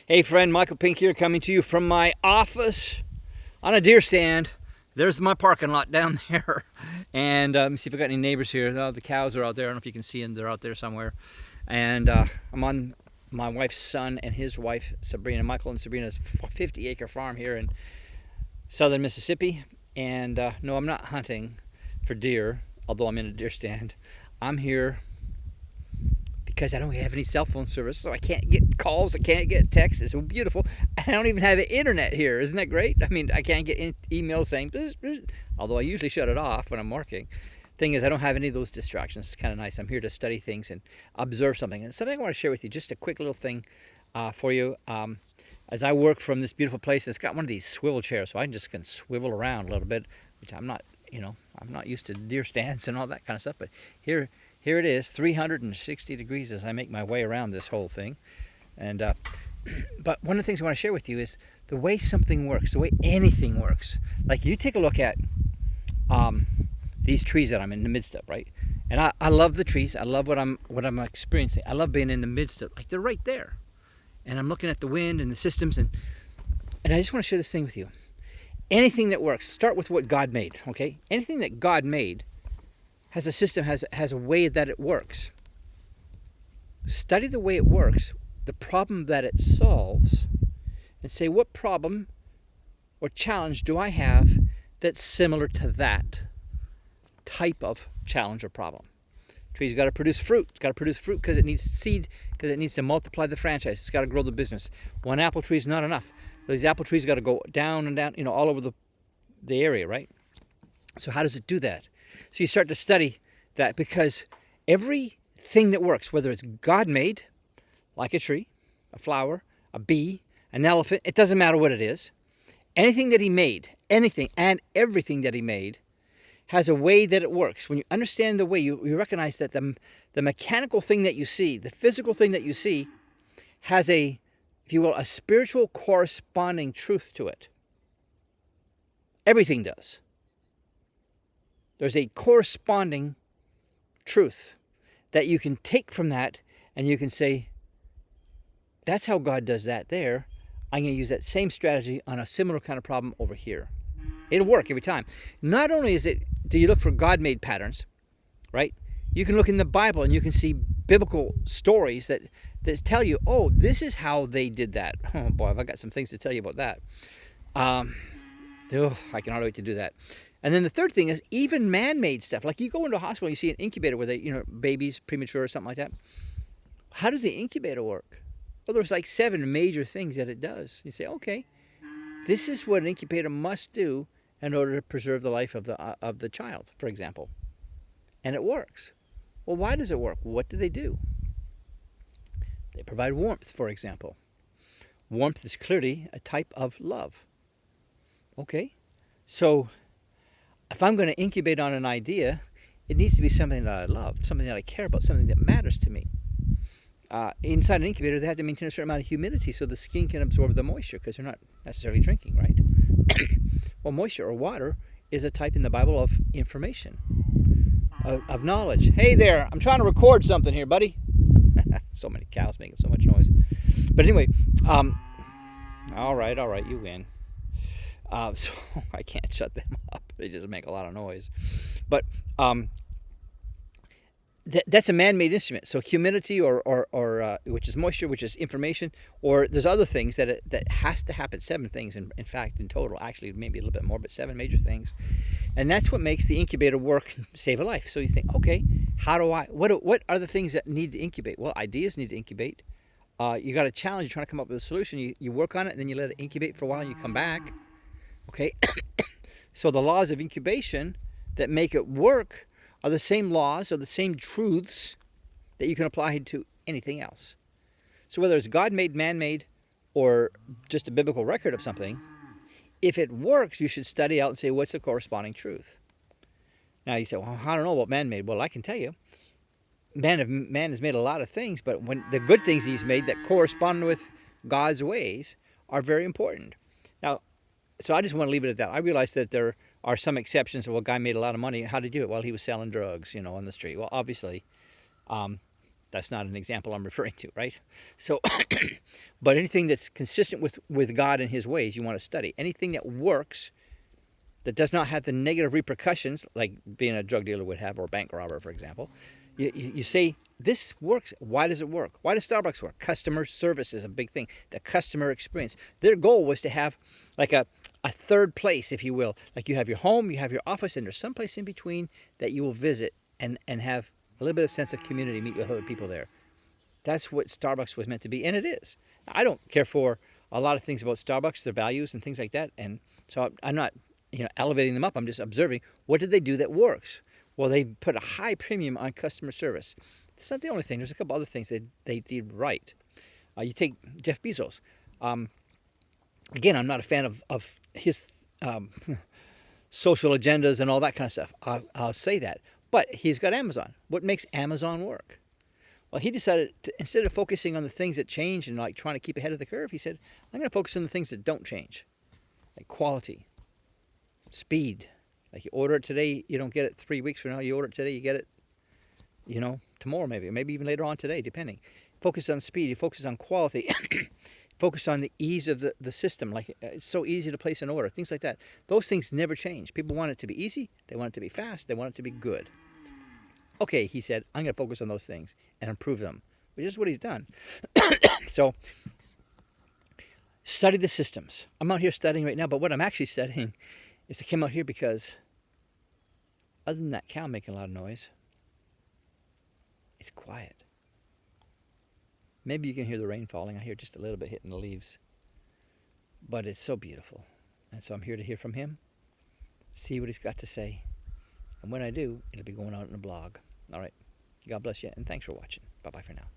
Hey friend, Michael Pink here, coming to you from my office on a deer stand. There's my parking lot down there. And let me see if I got any neighbors here. Oh, the cows are out there. I don't know if you can see them. They're out there somewhere. And I'm on my wife's son and his wife, Sabrina. Michael and Sabrina's 50-acre farm here in southern Mississippi. And no, I'm not hunting for deer, although I'm in a deer stand. I'm here because I don't have any cell phone service, so I can't get calls, I can't get texts. It's so beautiful. I don't even have internet here. Isn't that great? I mean, I can't get emails saying, although I usually shut it off when I'm working. Thing is, I don't have any of those distractions. It's kind of nice. I'm here to study things and observe something. And something I want to share with you, just a quick little thing for you. As I work from this beautiful place, it's got one of these swivel chairs, so I just can swivel around a little bit, which I'm not used to deer stands and all that kind of stuff, but here it is, 360 degrees as I make my way around this whole thing. And but one of the things I want to share with you is the way something works, the way anything works. Like you take a look at these trees that I'm in the midst of, right? And I love the trees. I love what I'm experiencing. I love being in the midst of, like, they're right there. And I'm looking at the wind and the systems, and I just want to share this thing with you. Anything that works, start with what God made, okay? Anything that God made has a system, has a way that it works. Study the way it works, the problem that it solves, and say, what problem or challenge do I have that's similar to that type of challenge or problem? Tree's got to produce fruit. It's got to produce fruit because it needs seed, because it needs to multiply the franchise. It's got to grow the business. One apple tree is not enough. These apple trees got to go down and down, all over the area, right? So how does it do that? So you start to study that, because everything that works, whether it's God-made, like a tree, a flower, a bee, an elephant, it doesn't matter what it is. Anything that he made, anything and everything that he made has a way that it works. When you understand the way, you recognize that the mechanical thing that you see, the physical thing that you see, has a, if you will, a spiritual corresponding truth to it. Everything does. There's a corresponding truth that you can take from that, and you can say, that's how God does that there. I'm going to use that same strategy on a similar kind of problem over here. It'll work every time. Not only do you look for God-made patterns, right? You can look in the Bible and you can see biblical stories that tell you, oh, this is how they did that. Oh boy, I've got some things to tell you about that. I cannot wait to do that. And then the third thing is even man-made stuff. Like you go into a hospital, you see an incubator where they, babies premature or something like that. How does the incubator work? Well, there's like 7 major things that it does. You say, okay, this is what an incubator must do in order to preserve the life of the child, for example. And it works. Well, why does it work? What do? They provide warmth, for example. Warmth is clearly a type of love. Okay, so if I'm going to incubate on an idea, it needs to be something that I love, something that I care about, something that matters to me. Inside an incubator, they have to maintain a certain amount of humidity so the skin can absorb the moisture, because they're not necessarily drinking, right? Well, moisture or water is a type in the Bible of information, of knowledge. Hey there, I'm trying to record something here, buddy. So many cows making so much noise. But anyway, all right, you win. So I can't shut them up. They just make a lot of noise. But that's a man-made instrument. So humidity or which is moisture, which is information, or there's other things that has to happen. 7 things, in fact, in total. Actually, maybe a little bit more, but 7 major things. And that's what makes the incubator work, save a life. So you think, okay, what are the things that need to incubate? Well, ideas need to incubate. You got a challenge, you're trying to come up with a solution. You work on it, and then you let it incubate for a while, and you come back. Okay, so the laws of incubation that make it work are the same laws or the same truths that you can apply to anything else. So whether it's God-made, man-made, or just a biblical record of something, if it works, you should study out and say, what's the corresponding truth? Now you say, well, I don't know about man-made. Well, I can tell you, man has made a lot of things, but when the good things he's made that correspond with God's ways are very important. Now, so I just want to leave it at that. I realize that there are some exceptions. Well, a guy made a lot of money. How did he do it? Well, he was selling drugs, on the street. Well, obviously, That's not an example I'm referring to, right? So, but anything that's consistent with God and his ways, you want to study. Anything that works, that does not have the negative repercussions, like being a drug dealer would have, or a bank robber, for example, you say, this works. Why does it work? Why does Starbucks work? Customer service is a big thing. The customer experience. Their goal was to have like a third place, if you will. Like you have your home, you have your office, and there's some place in between that you will visit and have a little bit of sense of community, meet with other people there. That's what Starbucks was meant to be, and it is. I don't care for a lot of things about Starbucks, their values and things like that, and so I'm not, elevating them up. I'm just observing, what did they do that works? Well, they put a high premium on customer service. It's not the only thing. There's a couple other things that they did right. You take Jeff Bezos. Again, I'm not a fan of his social agendas and all that kind of stuff. I'll say that. But he's got Amazon. What makes Amazon work? Well, he decided to, instead of focusing on the things that change and like trying to keep ahead of the curve, he said, I'm going to focus on the things that don't change, like quality, speed. Like you order it today, you don't get it 3 weeks from now. You order it today, you get it, tomorrow maybe even later on today, depending. Focus on speed. You focus on quality. Focus on the ease of the system. Like it's so easy to place an order, things like that. Those things never change. People want it to be easy. They want it to be fast. They want it to be good. Okay, he said, I'm going to focus on those things and improve them, which is what he's done. So, study the systems. I'm out here studying right now, but what I'm actually studying is I came out here because, other than that cow making a lot of noise, it's quiet. Maybe you can hear the rain falling. I hear just a little bit hitting the leaves. But it's so beautiful. And so I'm here to hear from him, see what he's got to say. And when I do, it'll be going out in a blog. All right. God bless you, and thanks for watching. Bye-bye for now.